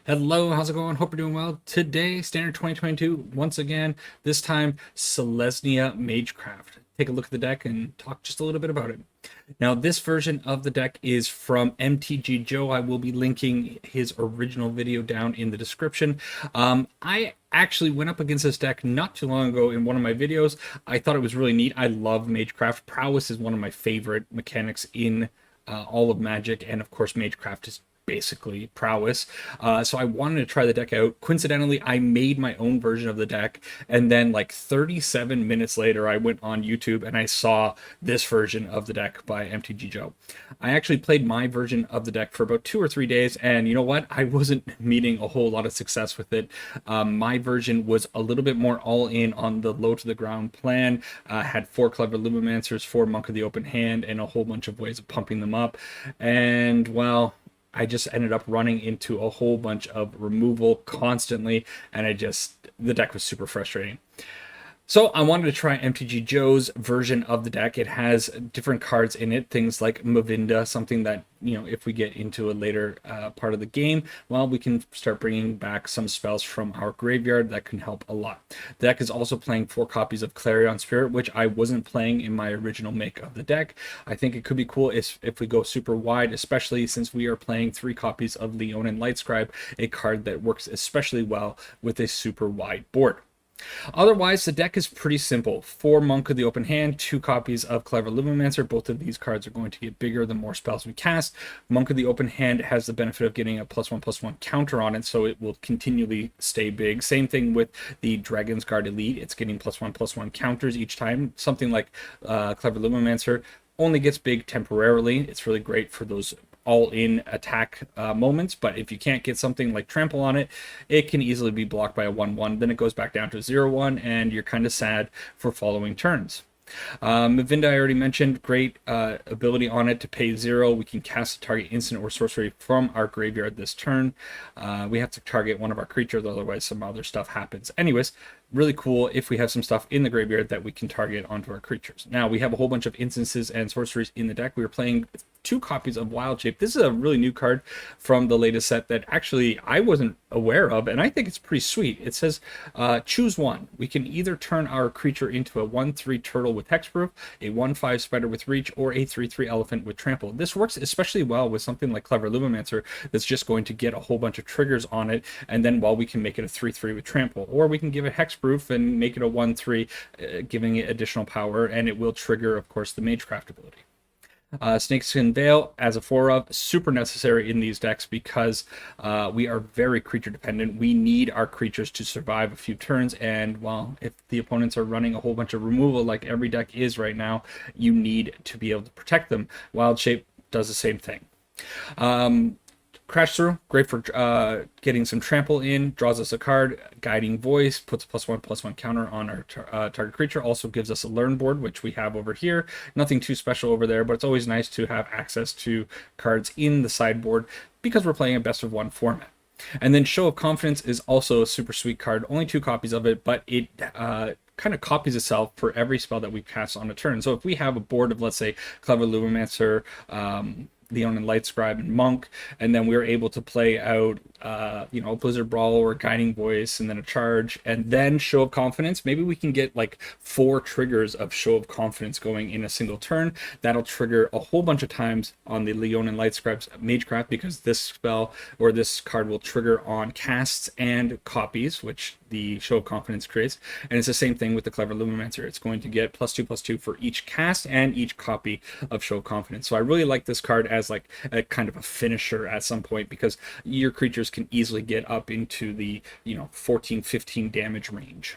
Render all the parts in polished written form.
Hello, how's it going? Hope you're doing well. Today, Standard 2022, once again, this time, Selesnya Magecraft. Take a look at the deck and talk just a little bit about it. Now, this version of the deck is from MTGJoe. I will be linking his original video down in the description. I actually went up against this deck not too long ago in one of my videos. I thought it was really neat. I love Magecraft. Prowess is one of my favorite mechanics in all of Magic, and of course, Magecraft is basically prowess. So I wanted to try the deck out. Coincidentally, I made my own version of the deck, and then like 37 minutes later, I went on YouTube and I saw this version of the deck by MTGJoe. I actually played my version of the deck for about 2 or 3 days, and you know what? I wasn't meeting a whole lot of success with it. My version was a little bit more all in on the low to the ground plan. Had 4 Clever Lumimancers, 4 Monk of the Open Hand, and a whole bunch of ways of pumping them up. And well, I just ended up running into a whole bunch of removal constantly, and the deck was super frustrating. So I wanted to try MTGJoe's version of the deck. It has different cards in it, things like Mavinda, something that, if we get into a later part of the game, well, we can start bringing back some spells from our graveyard that can help a lot. The deck is also playing 4 copies of Clarion Spirit, which I wasn't playing in my original make of the deck. I think it could be cool if we go super wide, especially since we are playing 3 copies of Leonin Lightscribe, a card that works especially well with a super wide board. Otherwise, the deck is pretty simple. 4 Monk of the Open Hand, 2 copies of Clever Lumimancer. Both of these cards are going to get bigger the more spells we cast. Monk of the Open Hand has the benefit of getting a +1/+1 counter on it, so it will continually stay big. Same thing with the Dragon's Guard Elite. It's getting +1/+1 counters each time. Something like Clever Lumimancer only gets big temporarily. It's really great for those all-in attack moments, but if you can't get something like trample on it, it can easily be blocked by a 1/1. Then it goes back down to a 0/1, and you're kind of sad for following turns. Mavinda, I already mentioned, great ability on it to pay 0. We can cast a target instant or sorcery from our graveyard this turn. We have to target one of our creatures, otherwise some other stuff happens. Anyways, really cool if we have some stuff in the graveyard that we can target onto our creatures. Now, we have a whole bunch of instances and sorceries in the deck. We are playing 2 copies of Wild Shape. This is a really new card from the latest set that actually I wasn't aware of, and I think it's pretty sweet. It says, choose one. We can either turn our creature into a 1/3 turtle with hexproof, a 1/5 spider with reach, or a 3/3 elephant with trample. This works especially well with something like Clever Lumimancer that's just going to get a whole bunch of triggers on it, and then, well, we can make it a 3/3 with trample, or we can give it hexproof and make it a 1/3, giving it additional power, and it will trigger, of course, the Magecraft ability. Snakeskin Veil as a 4-of, super necessary in these decks because we are very creature dependent. We need our creatures to survive a few turns, and well, if the opponents are running a whole bunch of removal like every deck is right now, you need to be able to protect them. Wild Shape does the same thing. Crash Through, great for getting some trample in, draws us a card. Guiding Voice puts a +1/+1 counter on our target creature, also gives us a learn board, which we have over here. Nothing too special over there, but it's always nice to have access to cards in the sideboard because we're playing a best of 1 format. And then Show of Confidence is also a super sweet card, only 2 copies of it, but it kind of copies itself for every spell that we cast on a turn. So if we have a board of, let's say, Clever Lumimancer, Leonin Lightscribe, and Monk, and then we were able to play out Blizzard Brawl or Guiding Voice and then a charge and then Show of Confidence. Maybe we can get like 4 triggers of Show of Confidence going in a single turn. That'll trigger a whole bunch of times on the Leonin Lightscribe's Magecraft, because this spell or this card will trigger on casts and copies, which the Show of Confidence creates. And it's the same thing with the Clever Lumimancer. It's going to get +2/+2 for each cast and each copy of Show of Confidence. So I really like this card as like a kind of a finisher at some point, because your creatures can easily get up into the 14-15 damage range.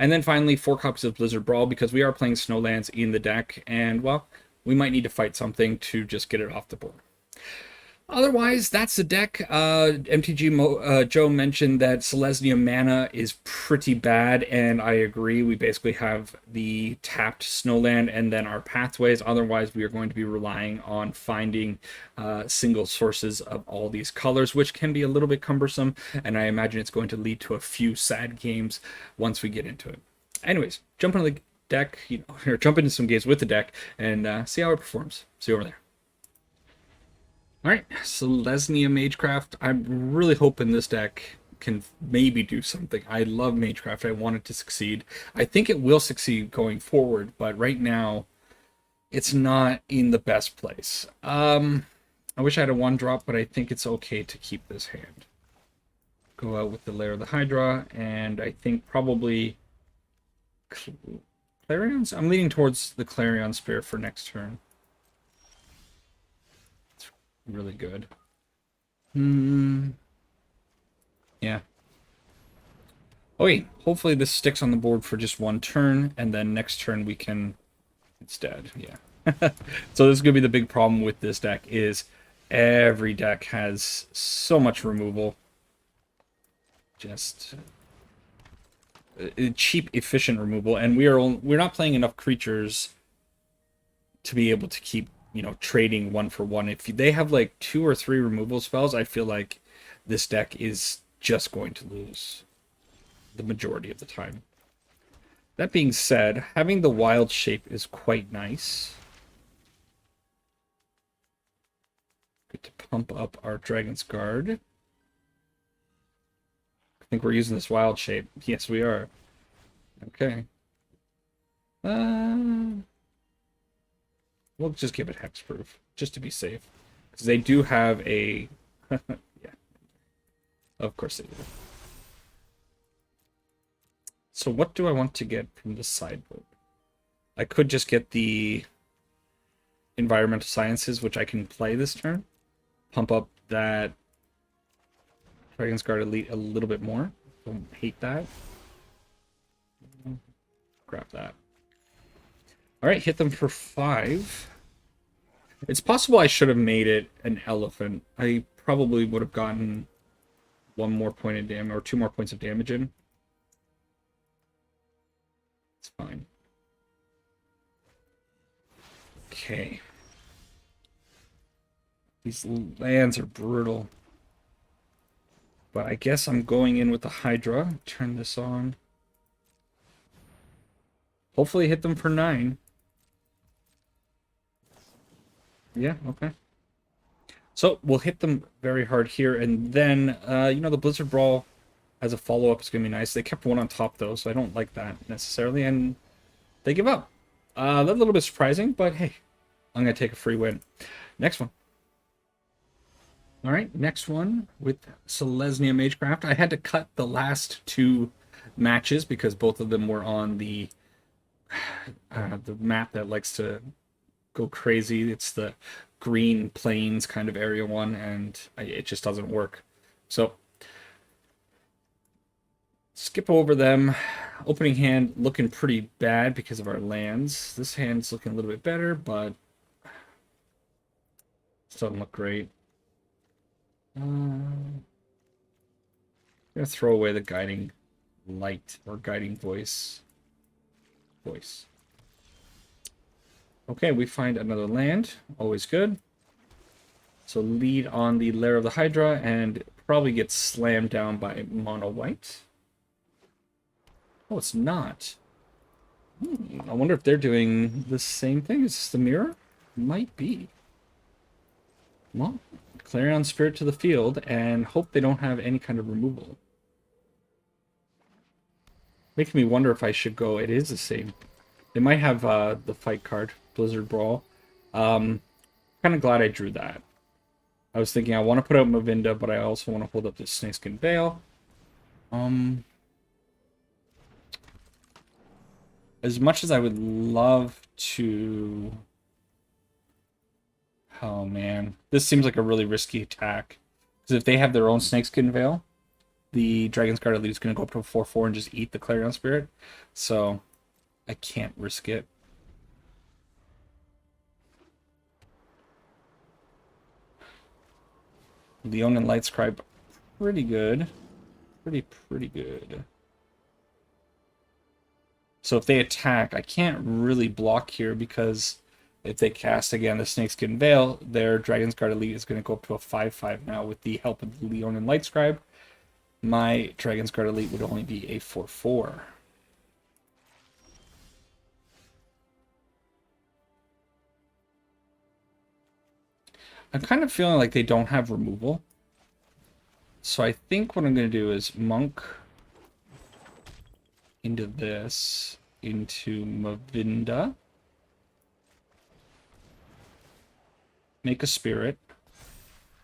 And then finally, 4 copies of Blizzard Brawl, because we are playing Snowlands in the deck, and well, we might need to fight something to just get it off the board. Otherwise, that's the deck. Joe mentioned that Selesnya mana is pretty bad, and I agree. We basically have the tapped Snowland and then our pathways. Otherwise, we are going to be relying on finding single sources of all these colors, which can be a little bit cumbersome, and I imagine it's going to lead to a few sad games once we get into it. Anyways, jump into the deck, or jump into some games with the deck and see how it performs. See you over there. All right, Selesnya Magecraft. I'm really hoping this deck can maybe do something. I love Magecraft. I want it to succeed. I think it will succeed going forward, but right now it's not in the best place. I wish I had a one drop, but I think it's okay to keep this hand. Go out with the Lair of the Hydra, and I think probably Clarions? I'm leaning towards the Clarion Spear for next turn. It's really good. Yeah. Okay, hopefully this sticks on the board for just one turn, and then next turn we can... It's dead, yeah. So this is going to be the big problem with this deck, is every deck has so much removal. Just cheap, efficient removal, and we're not playing enough creatures to be able to keep, you know, trading one for one. If they have like 2 or 3 removal spells, I feel like this deck is just going to lose the majority of the time. That being said, having the wild shape is quite nice. Good to pump up our Dragon's Guard. I think we're using this wild shape. Yes, we are. Okay. We'll just give it hexproof, just to be safe. Because they do have a... yeah. Of course they do. So what do I want to get from the sideboard? I could just get the Environmental Sciences, which I can play this turn. Pump up that Dragon's Guard Elite a little bit more. Don't hate that. Grab that. Alright, hit them for 5. It's possible I should have made it an elephant. I probably would have gotten 1 more point of damage, or 2 more points of damage in. It's fine. Okay. These lands are brutal. But I guess I'm going in with the Hydra. Turn this on. Hopefully hit them for 9. Yeah, okay. So we'll hit them very hard here, and then, you know, the Blizzard Brawl as a follow-up is going to be nice. They kept 1 on top, though, so I don't like that necessarily, and they give up. That's a little bit surprising, but hey, I'm going to take a free win. Next one. All right, next one with Selesnya Magecraft. I had to cut the last 2 matches because both of them were on the map that likes to go crazy. It's the green plains kind of area one, and it just doesn't work. So skip over them. Opening hand looking pretty bad because of our lands. This hand's looking a little bit better, but it doesn't look great. I'm gonna throw away the guiding light or guiding voice. Okay, we find another land. Always good. So lead on the Lair of the Hydra and probably get slammed down by mono white. Oh, it's not. I wonder if they're doing the same thing. Is this the mirror? Might be. Well, Clarion Spirit to the field and hope they don't have any kind of removal. Making me wonder if I should go. It is the same. They might have the fight card, Blizzard Brawl. Kind of glad I drew that. I was thinking I want to put out Mavinda, but I also want to hold up this Snakeskin Veil. As much as I would love to... Oh, man. This seems like a really risky attack. Because if they have their own Snakeskin Veil, the Dragon's Guard Elite is going to go up to a 4/4 and just eat the Clarion Spirit. So, I can't risk it. Leonin Lightscribe, pretty good. Pretty good. So if they attack, I can't really block here because if they cast again the Snakeskin Veil, their Dragon's Guard Elite is going to go up to a 5/5 now with the help of the Leonin Lightscribe. My Dragon's Guard Elite would only be a 4/4. I'm kind of feeling like they don't have removal. So I think what I'm going to do is monk into this, into Mavinda. Make a spirit.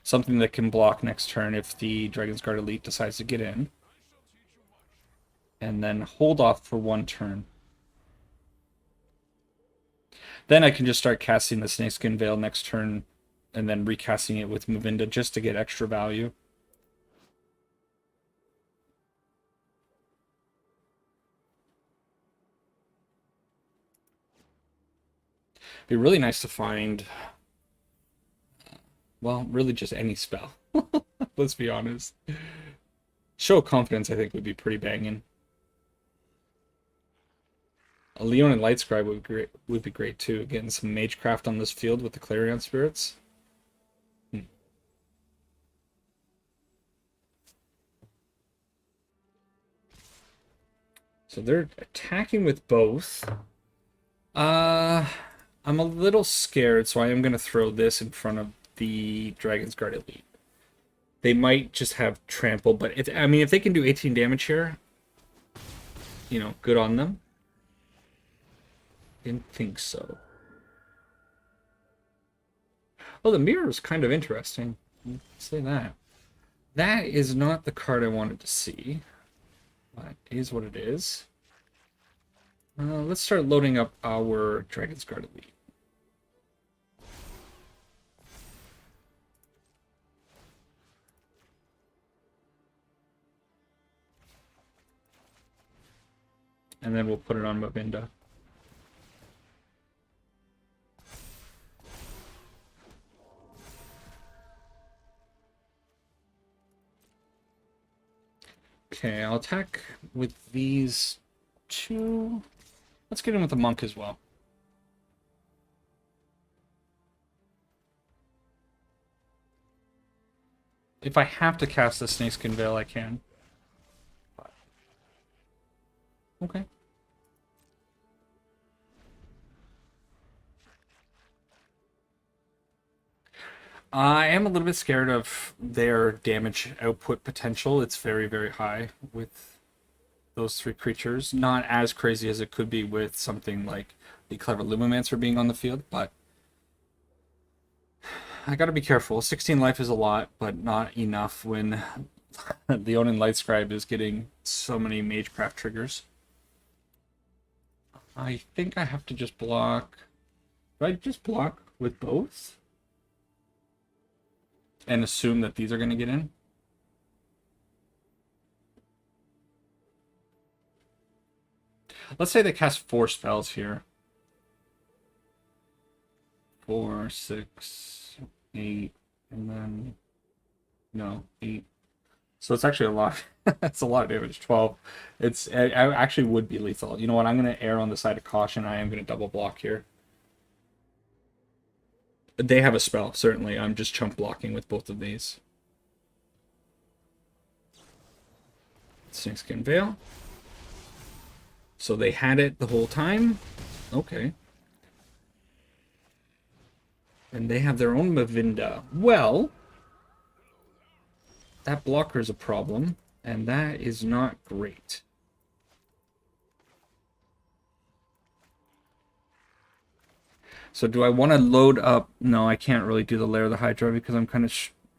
Something that can block next turn if the Dragon's Guard Elite decides to get in. And then hold off for one turn. Then I can just start casting the Snakeskin Veil next turn and then recasting it with Mavinda just to get extra value. It'd be really nice to find, well, really just any spell. Let's be honest. Show of Confidence, I think, would be pretty banging. A Leonin Lightscribe would be great too. Getting some Magecraft on this field with the Clarion Spirits. So they're attacking with both. I'm a little scared, so I am going to throw this in front of the Dragon's Guard Elite. They might just have trample, but I mean, if they can do 18 damage here, you know, good on them. Didn't think so. Oh, the mirror is kind of interesting. Let's say that. That is not the card I wanted to see. But it is what it is. Let's start loading up our Dragon's Guard Elite. And then we'll put it on Mavinda. Okay, I'll attack with these two. Let's get in with the monk as well. If I have to cast the Snakeskin Veil, I can. Okay. I am a little bit scared of their damage output potential. It's very, very high with those three creatures. Not as crazy as it could be with something like the Clever Lumomancer being on the field, but I gotta be careful. 16 life is a lot, but not enough when the Onin Lightscribe is getting so many Magecraft triggers. I think I have to just block. Do I just block with both? And assume that these are going to get in? Let's say they cast 4 spells here. 4, 6, 8, and then... No, 8. So it's actually a lot. That's a lot of damage. 12. I actually would be lethal. You know what? I'm going to err on the side of caution. I am going to double block here. They have a spell, certainly. I'm just chunk blocking with both of these. Snakeskin Veil. So they had it the whole time. Okay. And they have their own Mavinda. Well, that blocker is a problem, and that is not great. So do I want to load up? No, I can't really do the Lair of the Hydra because I'm kind of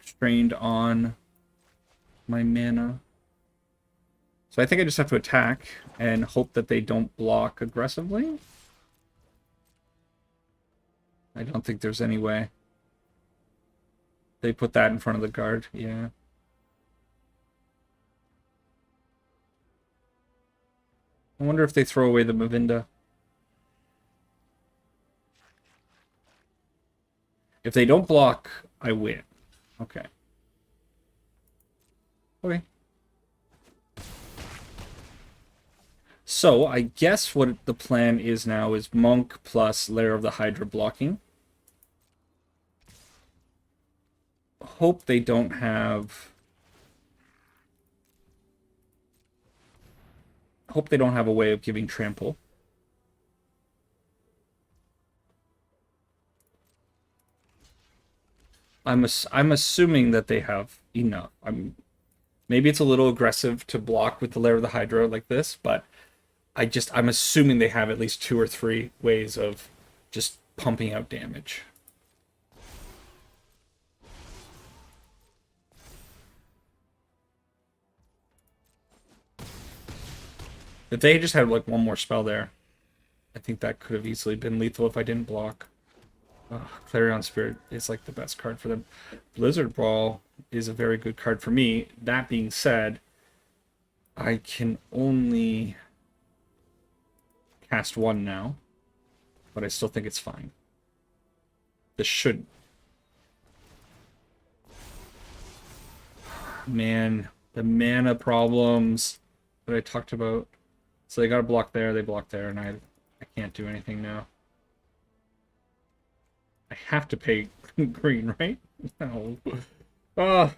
strained on my mana. So I think I just have to attack and hope that they don't block aggressively. I don't think there's any way. They put that in front of the guard, yeah. I wonder if they throw away the Mavinda. If they don't block, I win. Okay. Okay. So, I guess what the plan is now is Monk plus Lair of the Hydra blocking. Hope they don't have... Hope they don't have a way of giving trample. I'm assuming that they have enough. Maybe it's a little aggressive to block with the Lair of the Hydra like this, but I'm assuming they have at least 2 or 3 ways of just pumping out damage. If they just had like one more spell there, I think that could have easily been lethal if I didn't block. Clarion Spirit is like the best card for them. Blizzard Ball is a very good card for me. That being said, I can only cast 1 now, but I still think it's fine. This should... Man, the mana problems that I talked about. So they got a block there, they block there, and I can't do anything now. I have to pay green, right? No. Ah.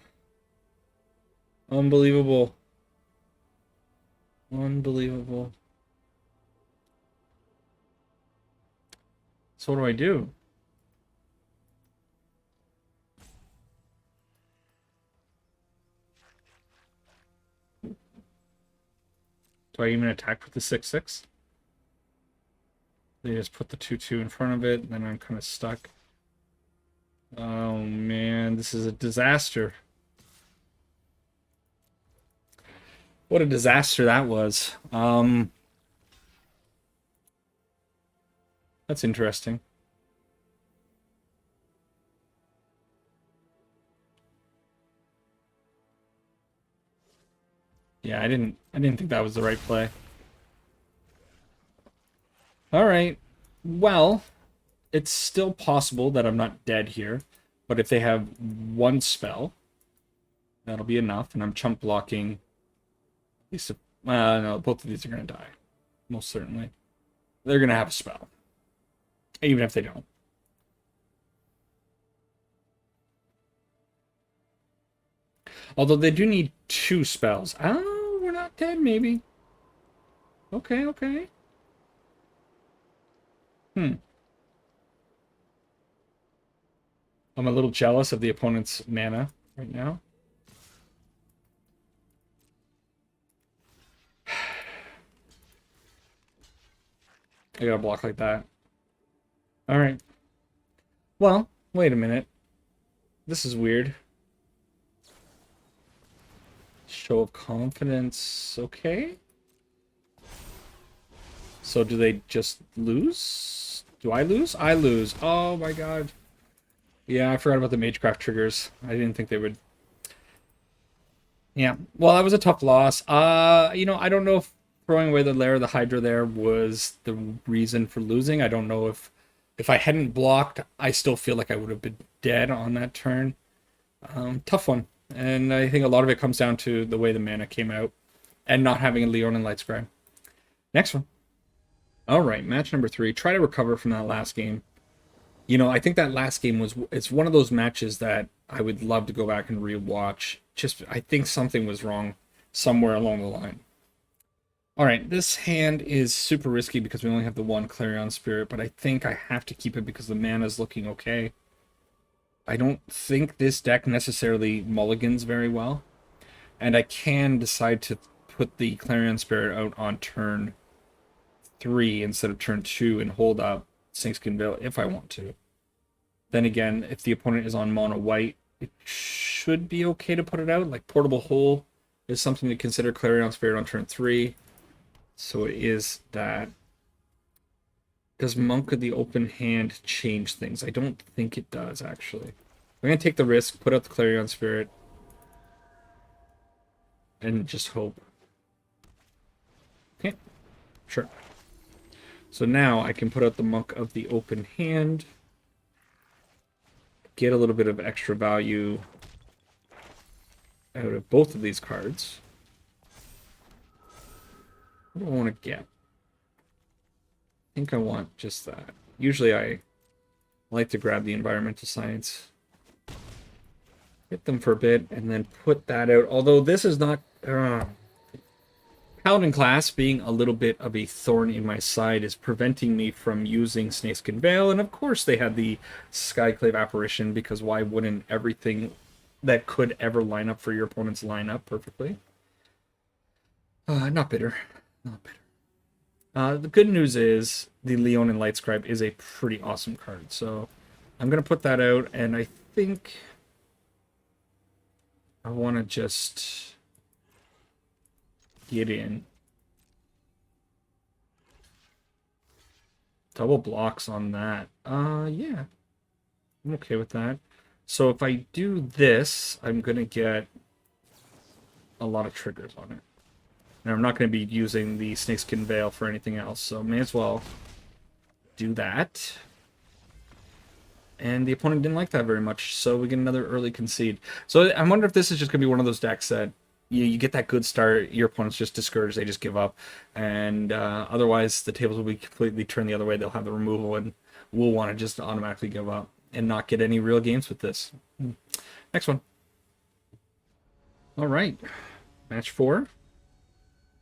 Unbelievable. Unbelievable. So what do I do? Do I even attack with the 6/6? They just put the 2/2 in front of it, and then I'm kind of stuck. Oh man, this is a disaster. What a disaster that was. That's interesting. Yeah, I didn't think that was the right play. All right. Well, it's still possible that I'm not dead here, but if they have 1 spell, that'll be enough, and I'm chump blocking. At least, no, both of these are going to die, most certainly. They're going to have a spell, even if they don't. Although they do need 2 spells. Oh, we're not dead, maybe. Okay, okay. I'm a little jealous of the opponent's mana right now. I gotta block like that. Alright. Well, wait a minute. This is weird. Show of confidence. Okay. So do they just lose? Do I lose? I lose. Oh my god. Yeah, I forgot about the Magecraft triggers. I didn't think they would. Yeah. Well, that was a tough loss. You know, I don't know if throwing away the Lair of the Hydra there was the reason for losing. I don't know if I hadn't blocked, I still feel like I would have been dead on that turn. Tough one. And I think a lot of it comes down to the way the mana came out and not having a Leonin Lightscribe. Next one. All right, match number 3. Try to recover from that last game. You know, I think that last game it's one of those matches that I would love to go back and rewatch. Just, I think something was wrong somewhere along the line. All right, this hand is super risky because we only have the 1 Clarion Spirit, but I think I have to keep it because the mana is looking okay. I don't think this deck necessarily mulligans very well, and I can decide to put the Clarion Spirit out on turn 3 instead of turn 2 and hold up Sinkskin Veil if I want to. Then again, if the opponent is on mono white, it should be okay to put it out. Like Portable Hole is something to consider. Clarion Spirit on turn 3. So it is that. Does Monk of the Open Hand change things? I don't think it does, actually. I'm going to take the risk, put out the Clarion Spirit, and just hope. Okay, sure. So now I can put out the Monk of the Open Hand, get a little bit of extra value out of both of these cards. What do I want to get? I think I want just that. Usually I like to grab the Environmental Science, hit them for a bit, and then put that out. Although this is not... I Paladin class, being a little bit of a thorn in my side, is preventing me from using Snakeskin Veil, and of course they had the Skyclave Apparition, because why wouldn't everything that could ever line up for your opponent's line up perfectly? Not bitter. Not bitter. The good news is the Leonin Lightscribe is a pretty awesome card, so I'm going to put that out, and I think I want to just get in. Double blocks on that. Yeah. I'm okay with that. So if I do this, I'm going to get a lot of triggers on it. And I'm not going to be using the Snakeskin Veil for anything else, so may as well do that. And the opponent didn't like that very much, so we get another early concede. So I wonder if this is just going to be one of those decks that you get that good start, your opponent's just discouraged, they just give up. And otherwise, the tables will be completely turned the other way. They'll have the removal, and we'll want to just automatically give up and not get any real games with this. Next one. All right. Match 4.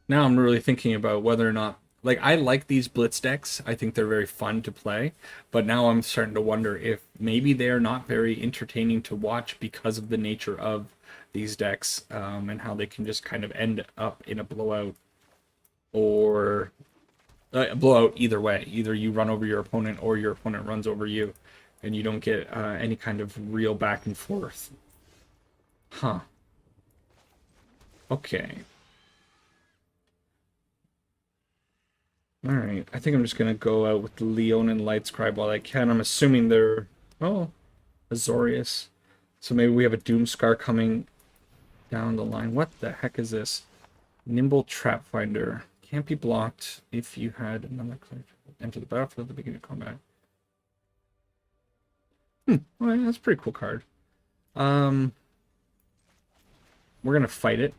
Now I'm really thinking about whether or not, like, I like these blitz decks. I think they're very fun to play, but now I'm starting to wonder if maybe they are not very entertaining to watch because of the nature of these decks, and how they can just kind of end up in a blowout, or a blowout either way. Either you run over your opponent or your opponent runs over you, and you don't get any kind of real back and forth. Huh. Okay. Alright, I think I'm just going to go out with the Leonin Lightscribe while I can. I'm assuming they're... Oh, Azorius. So maybe we have a Doomscar coming down the line. What the heck is this? Nimble Trap Finder. Can't be blocked if you had another card. Enter the battlefield at the beginning of combat. Well, that's a pretty cool card. We're going to fight it.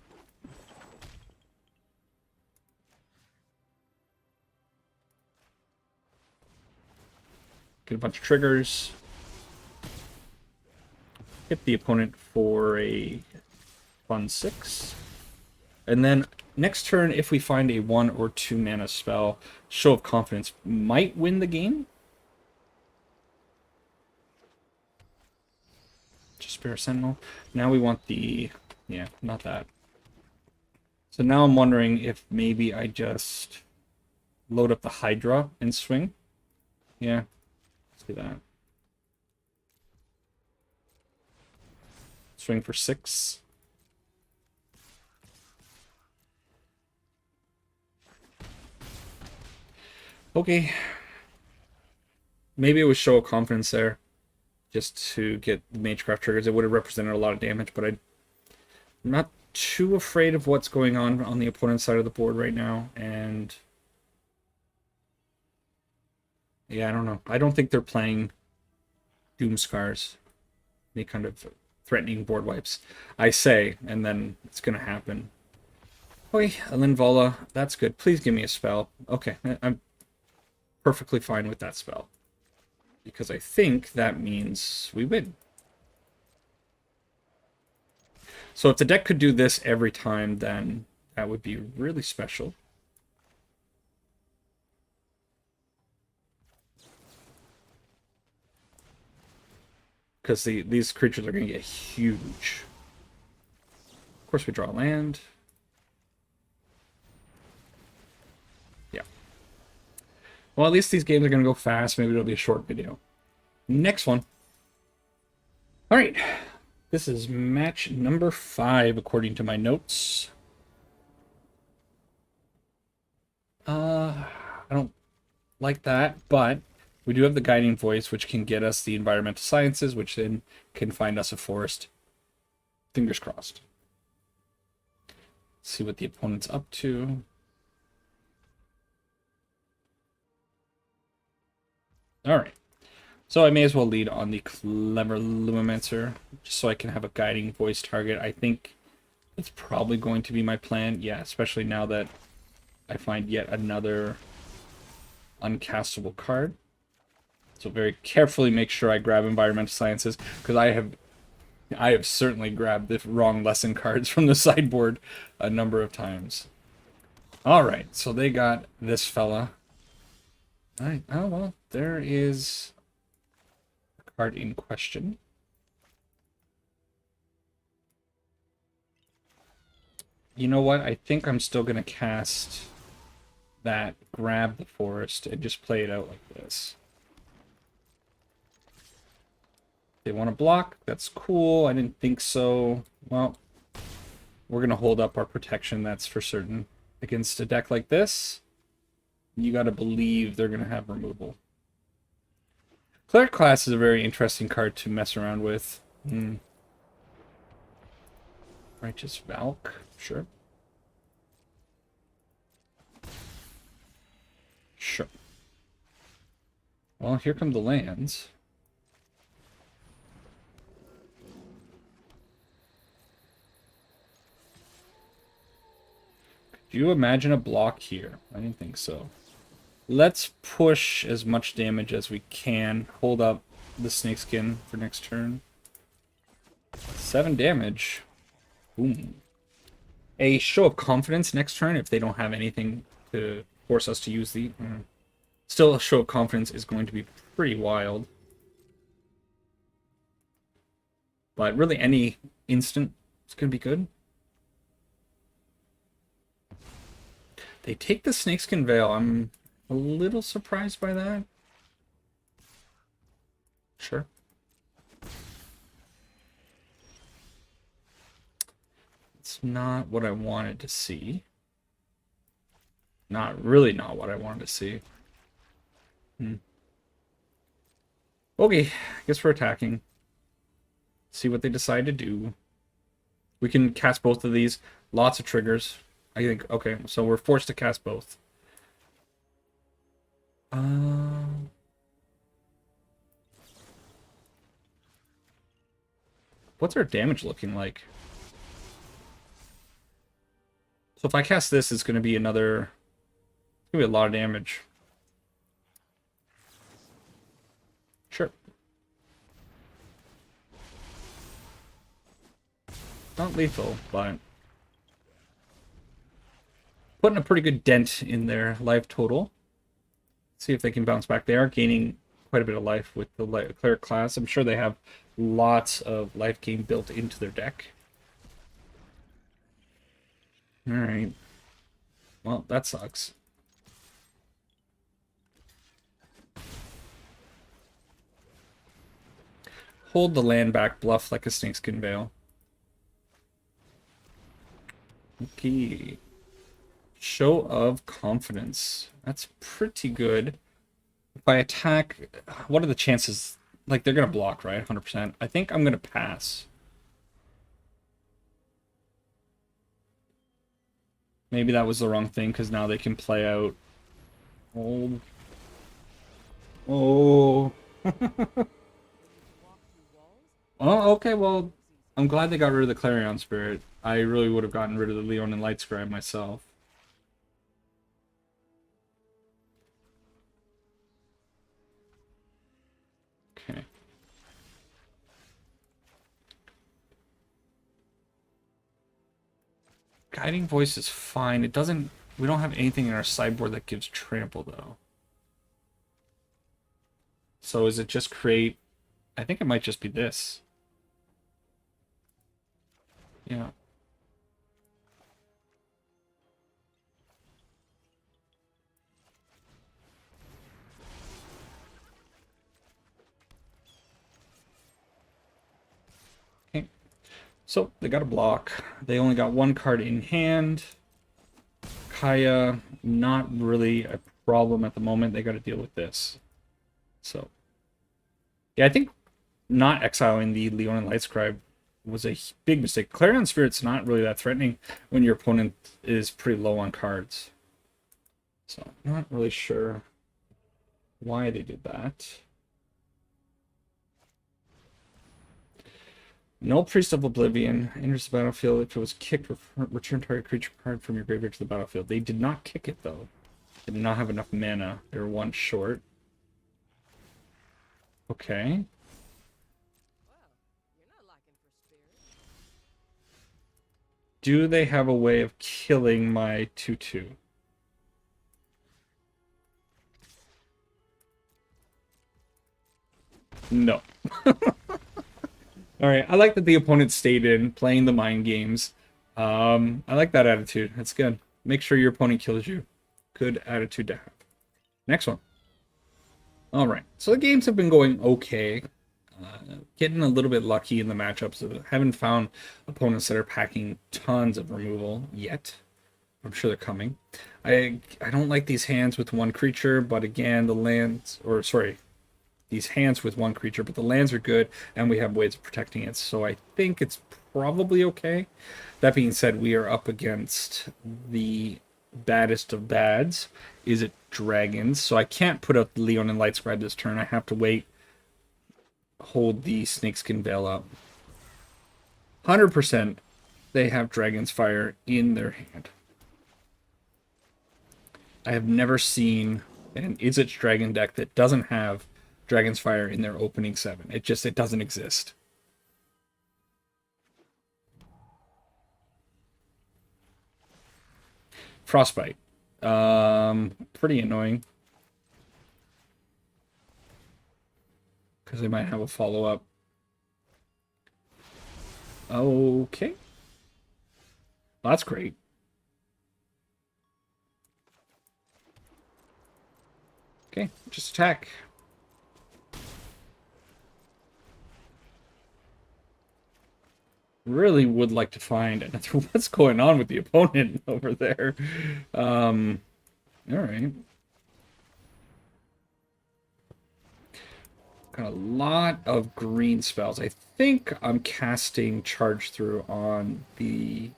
Get a bunch of triggers. Hit the opponent for a fun 6. And then next turn, if we find a 1 or 2 mana spell, Show of Confidence might win the game. Just Spare Sentinel. Now we want the... Yeah, not that. So now I'm wondering if maybe I just load up the Hydra and swing. Yeah. Do that. Swing for 6. Okay. Maybe it was Show of Confidence there, just to get the Magecraft triggers. It would have represented a lot of damage, but I'm not too afraid of what's going on the opponent's side of the board right now, and yeah, I don't know. I don't think they're playing Doomscars, any kind of threatening board wipes. I say, and then it's going to happen. Okay, Alinvala, that's good. Please give me a spell. Okay, I'm perfectly fine with that spell, because I think that means we win. So if the deck could do this every time, then that would be really special. Because these creatures are going to get huge. Of course, we draw land. Yeah. Well, at least these games are going to go fast. Maybe it'll be a short video. Next one. All right. This is match number 5, according to my notes. I don't like that, but we do have the Guiding Voice, which can get us the Environmental Sciences, which then can find us a forest. Fingers crossed. See what the opponent's up to. Alright. So I may as well lead on the Clever Lumimancer, just so I can have a Guiding Voice target. I think it's probably going to be my plan. Yeah, especially now that I find yet another uncastable card. So very carefully make sure I grab Environmental Sciences, because I have certainly grabbed the wrong lesson cards from the sideboard a number of times. All right, so they got this fella. All right. Oh well, there is a card in question. You know what? I think I'm still gonna cast that grab the forest and just play it out like this. They want to block. That's cool. I didn't think so. Well, we're gonna hold up our protection. That's for certain. Against a deck like this, you got to believe they're gonna have removal. Cleric class is a very interesting card to mess around with. Righteous Valk, sure. Sure. Well, here come the lands. Could you imagine a block here? I didn't think so. Let's push as much damage as we can. Hold up the snakeskin for next turn. 7 damage. Boom. A show of confidence next turn if they don't have anything to force us to use the... Still, a show of confidence is going to be pretty wild. But really, any instant is going to be good. They take the snakeskin veil. I'm a little surprised by that. Sure. It's not what I wanted to see. Really not what I wanted to see. Okay, I guess we're attacking. See what they decide to do. We can cast both of these. Lots of triggers. I think, okay, so we're forced to cast both. What's our damage looking like? So if I cast this, it's going to be another... It's going to be a lot of damage. Sure. Not lethal, but... Putting a pretty good dent in their life total. See if they can bounce back. They are gaining quite a bit of life with the cleric class. I'm sure they have lots of life gain built into their deck. Alright. Well, that sucks. Hold the land back, bluff like a snakeskin veil. Okay. Show of confidence. That's pretty good. If I attack, what are the chances? Like, they're going to block, right? 100%. I think I'm going to pass. Maybe that was the wrong thing, because now they can play out... Oh. Oh. Oh, okay, well, I'm glad they got rid of the Clarion Spirit. I really would have gotten rid of the Leon and Light Scribe myself. Okay. Guiding Voice is fine. It doesn't... We don't have anything in our sideboard that gives trample, though. So is it just create... I think it might just be this. Yeah. Okay. So they got a block. They only got one card in hand. Kaya, not really a problem at the moment. They got to deal with this. So, yeah, I think not exiling the Leon and Light Scribe was a big mistake. Clarion Spirit's not really that threatening when your opponent is pretty low on cards. So, not really sure why they did that. No Priest of Oblivion enters the battlefield. If it was kicked, return target creature card from your graveyard to the battlefield. They did not kick it, though. They did not have enough mana. They were one short. Okay. Do they have a way of killing my 2/2? No. All right. I like that the opponent stayed in, playing the mind games. I like that attitude. That's good. Make sure your opponent kills you. Good attitude to have. Next one. All right. So the games have been going okay. Getting a little bit lucky in the matchups. Haven't found opponents that are packing tons of removal yet. I'm sure they're coming. I don't like these hands with one creature, but again, the lands, or sorry, these hands with one creature, but the lands are good, and we have ways of protecting it, so I think it's probably okay. That being said, we are up against the baddest of bads. Izzet dragons, so I can't put up the Leon and Lightscribe this turn. I have to wait, hold the Snakeskin Veil up. 100% they have Dragon's Fire in their hand. I have never seen an Izzet Dragon deck that doesn't have Dragon's Fire in their opening 7. It doesn't exist. Frostbite. Pretty annoying. Because they might have a follow-up. Okay. Well, that's great. Okay, just attack. Really would like to find another. What's going on with the opponent over there? All right. Got a lot of green spells. I think I'm casting Charge Through on the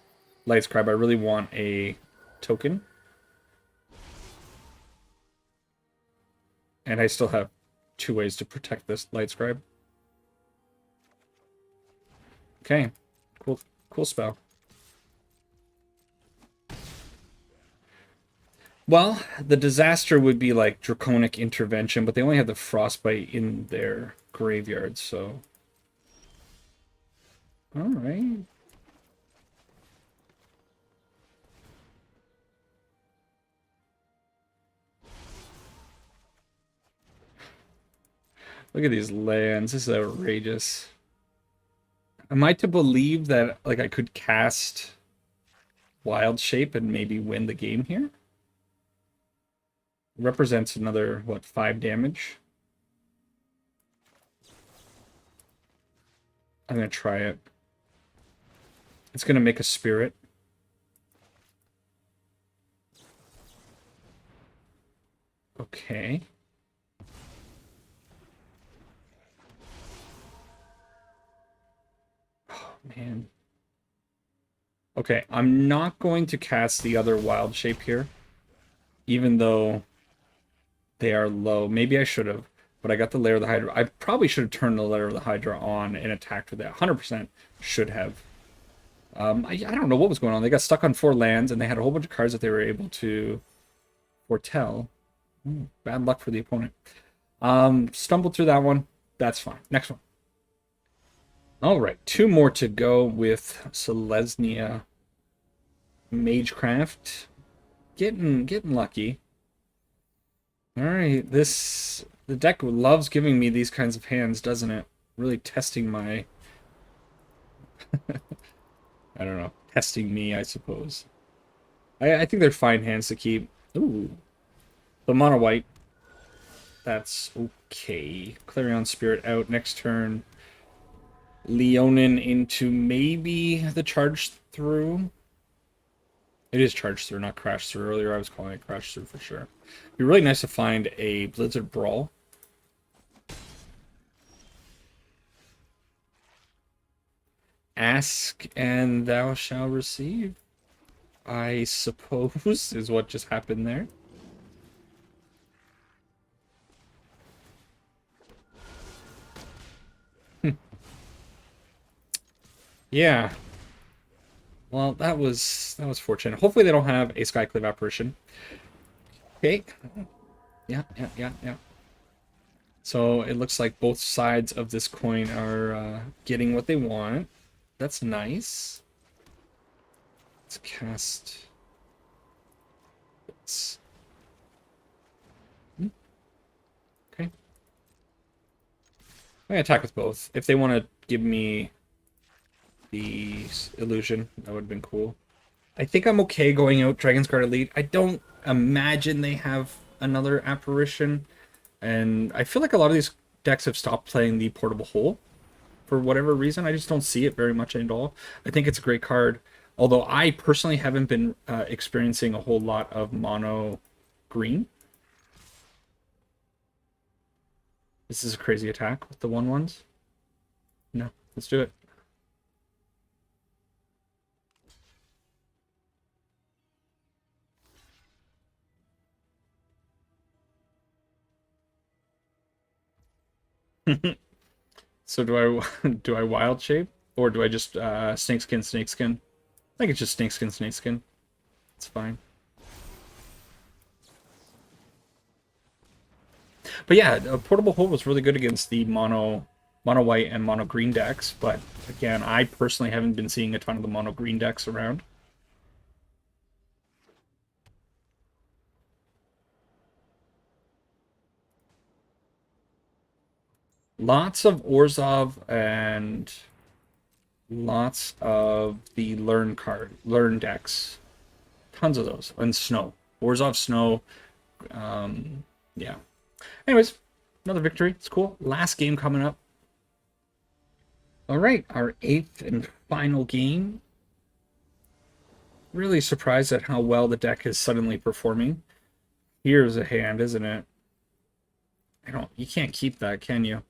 Lightscribe. I really want a token. And I still have 2 ways to protect this Lightscribe. Okay. Cool spell. Well, the disaster would be like Draconic Intervention, but they only have the Frostbite in their graveyard, so... Alright. Look at these lands. This is outrageous. Am I to believe that like I could cast Wild Shape and maybe win the game here? Represents another, what, 5 damage? I'm gonna try it. It's gonna make a spirit. Okay. Oh, man. Okay, I'm not going to cast the other Wild Shape here, even though they are low. Maybe I should have, but I got the Lair of the Hydra. I probably should have turned the Lair of the Hydra on and attacked with that. 100% should have. I don't know what was going on. They got stuck on 4 lands, and they had a whole bunch of cards that they were able to foretell. Bad luck for the opponent. Stumbled through that one. That's fine. Next one. All right, 2 more to go with Selesnya Magecraft. Getting lucky. All right, the deck loves giving me these kinds of hands, doesn't it? Really testing my I don't know, testing me, I suppose. I think they're fine hands to keep. Ooh. The mono white. That's okay. Clarion Spirit out next turn. Leonin into maybe the Charge Through. It is Charge Through, not Crash Through. Earlier I was calling it Crash Through for sure. It'd be really nice to find a Blizzard Brawl. Ask and thou shalt receive, I suppose, is what just happened there. Yeah. Well, that was fortunate. Hopefully they don't have a Skyclave Apparition. Okay. Yeah. So it looks like both sides of this coin are getting what they want. That's nice. Let's cast this. Okay. I attack with both. If they want to give me the illusion, that would have been cool. I think I'm okay going out Dragon's Guard Elite. I don't imagine they have another apparition. And I feel like a lot of these decks have stopped playing the Portable Hole for whatever reason. I just don't see it very much at all. I think it's a great card. Although I personally haven't been experiencing a whole lot of mono green. This is a crazy attack with the 1/1s. No, let's do it. So do I do I wild shape or do I just snakeskin? I think it's just snakeskin. It's fine. But yeah, Portable Hole was really good against the mono white and mono green decks. But again, I personally haven't been seeing a ton of the mono green decks around. Lots of Orzhov and lots of the learn decks. Tons of those. And Snow. Orzhov Snow. Yeah. Anyways, another victory. It's cool. Last game coming up. All right, our 8th and final game. Really surprised at how well the deck is suddenly performing. Here's a hand, isn't it? You can't keep that, can you?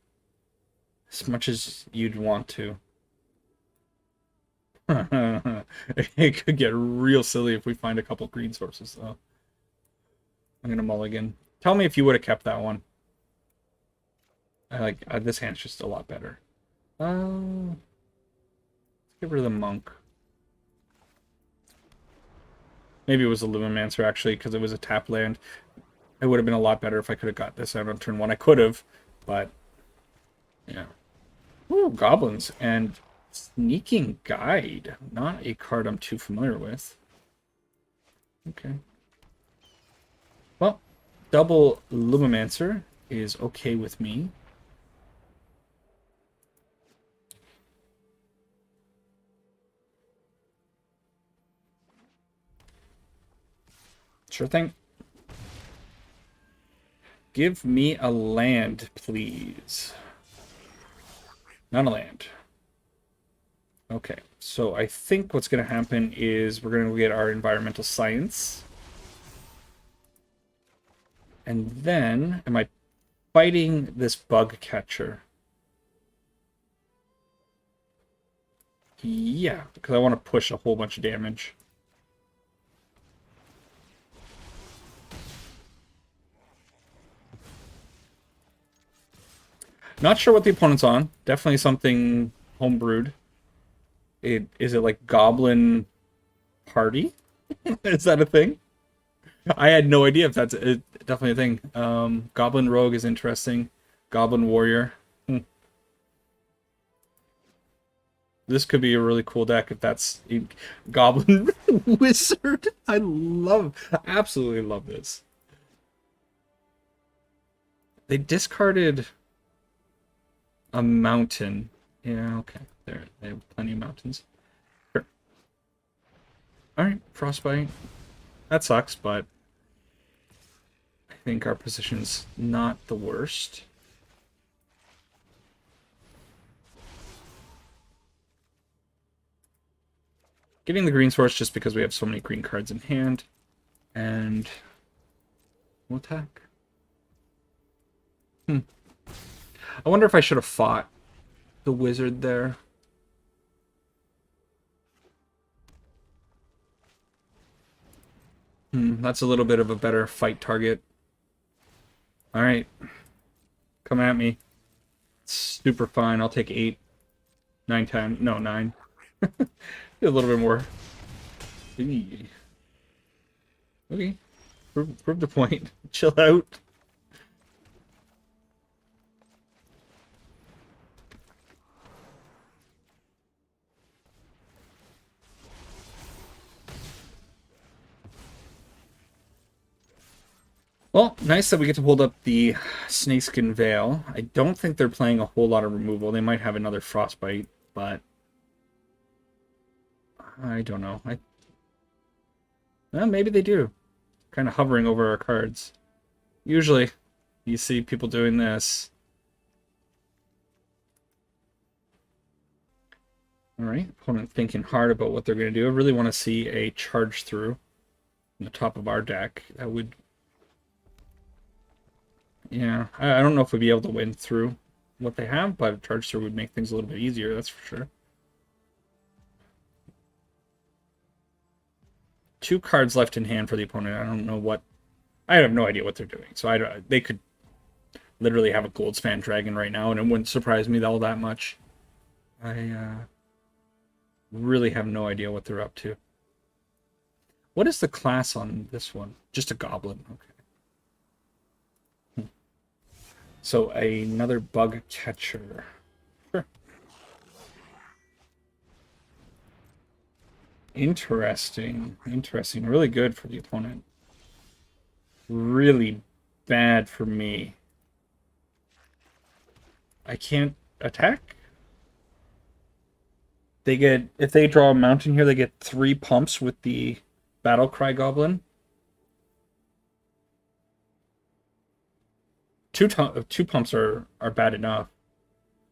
As much as you'd want to. It could get real silly if we find a couple green sources, though. I'm gonna mulligan. Tell me if you would have kept that one. I like this hand's just a lot better. Let's get rid of the monk. Maybe it was a Lumimancer actually, because it was a tap land. It would have been a lot better if I could have got this out on turn 1. I could have, but yeah. Ooh, goblins and Sneaking Guide. Not a card I'm too familiar with. Okay. Well, double Lumimancer is okay with me. Sure thing. Give me a land, please. Not a land. Okay, so I think what's going to happen is we're going to get our environmental science. And then, am I fighting this bug catcher? Yeah, because I want to push a whole bunch of damage. Not sure what the opponent's on. Definitely something homebrewed. Is it like Goblin Party? Is that a thing? I had no idea if that's definitely a thing. Goblin Rogue is interesting. Goblin Warrior. This could be a really cool deck if that's a Goblin Wizard. Absolutely love this. They discarded a mountain. Yeah, okay. They have plenty of mountains. Sure. Alright, Frostbite. That sucks, but I think our position's not the worst. Getting the green source just because we have so many green cards in hand. And we'll attack. I wonder if I should have fought the wizard there. That's a little bit of a better fight target. Alright. Come at me. Super fine. I'll take 8. 9, 10. No, 9. A little bit more. Okay. Prove the point. Chill out. Well, nice that we get to hold up the Snakeskin Veil. I don't think they're playing a whole lot of removal. They might have another Frostbite, but I don't know. Well, maybe they do. Kind of hovering over our cards. Usually, you see people doing this. Alright, opponent thinking hard about what they're going to do. I really want to see a charge through on the top of our deck. That would... Yeah, I don't know if we'd be able to win through what they have, but charge through would make things a little bit easier, that's for sure. 2 cards left in hand for the opponent. I don't know what... I have no idea what they're doing. So they could literally have a Goldspan Dragon right now, and it wouldn't surprise me all that much. I really have no idea what they're up to. What is the class on this one? Just a Goblin. Okay. So another Bug Catcher. Sure. Interesting. Interesting. Really good for the opponent. Really bad for me. I can't attack? They get, if they draw a mountain here, they get 3 pumps with the Battlecry Goblin. Two pumps are bad enough.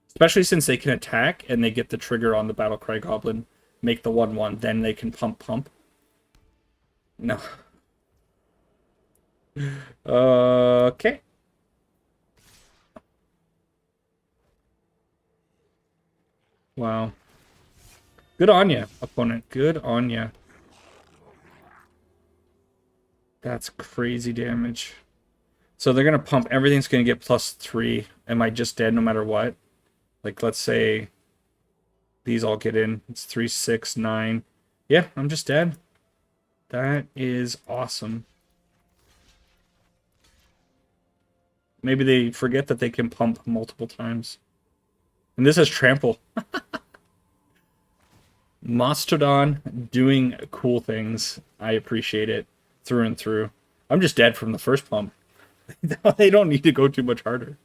Especially since they can attack and they get the trigger on the Battlecry Goblin. Make the 1/1, then they can pump. No. Okay. Wow. Good on ya, opponent. Good on ya. That's crazy damage. So they're going to pump. Everything's going to get +3. Am I just dead no matter what? Like, let's say these all get in. It's 3, 6, 9. Yeah, I'm just dead. That is awesome. Maybe they forget that they can pump multiple times. And this is Trample. Mastodon doing cool things. I appreciate it through and through. I'm just dead from the first pump. They don't need to go too much harder.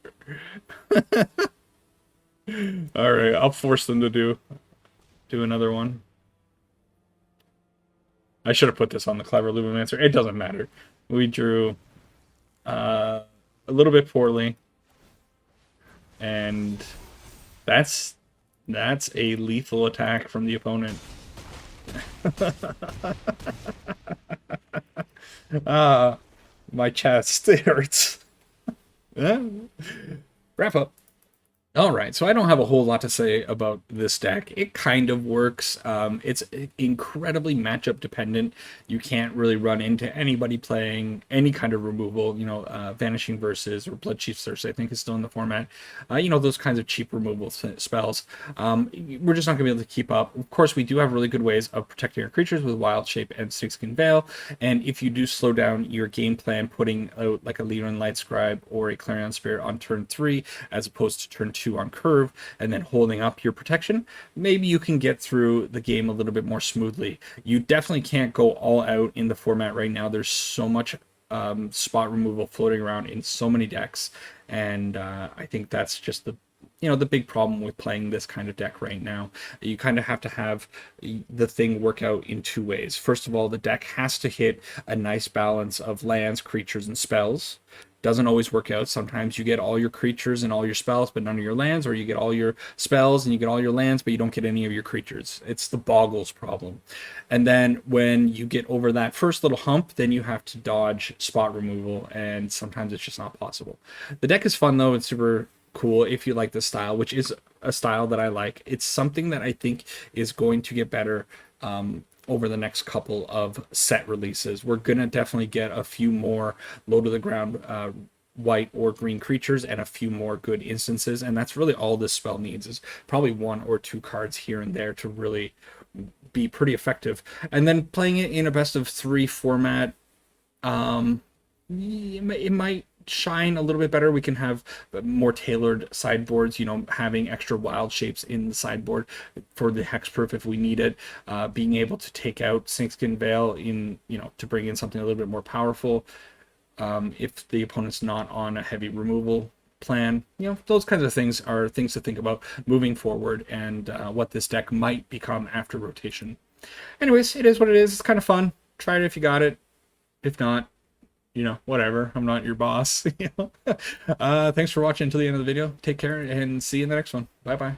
Alright, I'll force them to do another one. I should have put this on the Clever Lubomancer. It doesn't matter. We drew a little bit poorly. And that's a lethal attack from the opponent. My chest, it hurts. Wrap up. Alright, so I don't have a whole lot to say about this deck. It kind of works. It's incredibly matchup dependent. You can't really run into anybody playing any kind of removal. You know, Vanishing Versus or Bloodchief Thirst, I think, is still in the format. You know, those kinds of cheap removal spells. We're just not going to be able to keep up. Of course, we do have really good ways of protecting our creatures with Wild Shape and Snakeskin Veil. And if you do slow down your game plan, putting out like a Leader and Light Scribe or a Clarion Spirit on turn 3 as opposed to turn 2 on curve, and then holding up your protection, maybe you can get through the game a little bit more smoothly. You definitely can't go all out in the format right now. There's so much spot removal floating around in so many decks, and I think that's just the big problem with playing this kind of deck right now. You kind of have to have the thing work out in 2 ways. First of all, the deck has to hit a nice balance of lands, creatures, and spells. Doesn't always work out. Sometimes you get all your creatures and all your spells, but none of your lands, or you get all your spells and you get all your lands, but you don't get any of your creatures. It's the Boggles problem. And then when you get over that first little hump, then you have to dodge spot removal, and sometimes it's just not possible. The deck is fun, though. It's super cool if you like the style, which is a style that I like. It's something that I think is going to get better over the next couple of set releases. We're going to definitely get a few more low to the ground white or green creatures and a few more good instances, and that's really all this spell needs, is probably 1 or 2 cards here and there to really be pretty effective. And then playing it in a best of 3 format, it might shine a little bit better. We can have more tailored sideboards, having extra wild shapes in the sideboard for the hexproof if we need it, being able to take out Snakeskin Veil to bring in something a little bit more powerful. if the opponent's not on a heavy removal plan. You know, those kinds of things are things to think about moving forward, and what this deck might become after rotation. Anyways, it is what it is. It's kind of fun. Try it if you got it. If not, you know, whatever. I'm not your boss. You know? Thanks for watching until the end of the video. Take care and see you in the next one. Bye bye.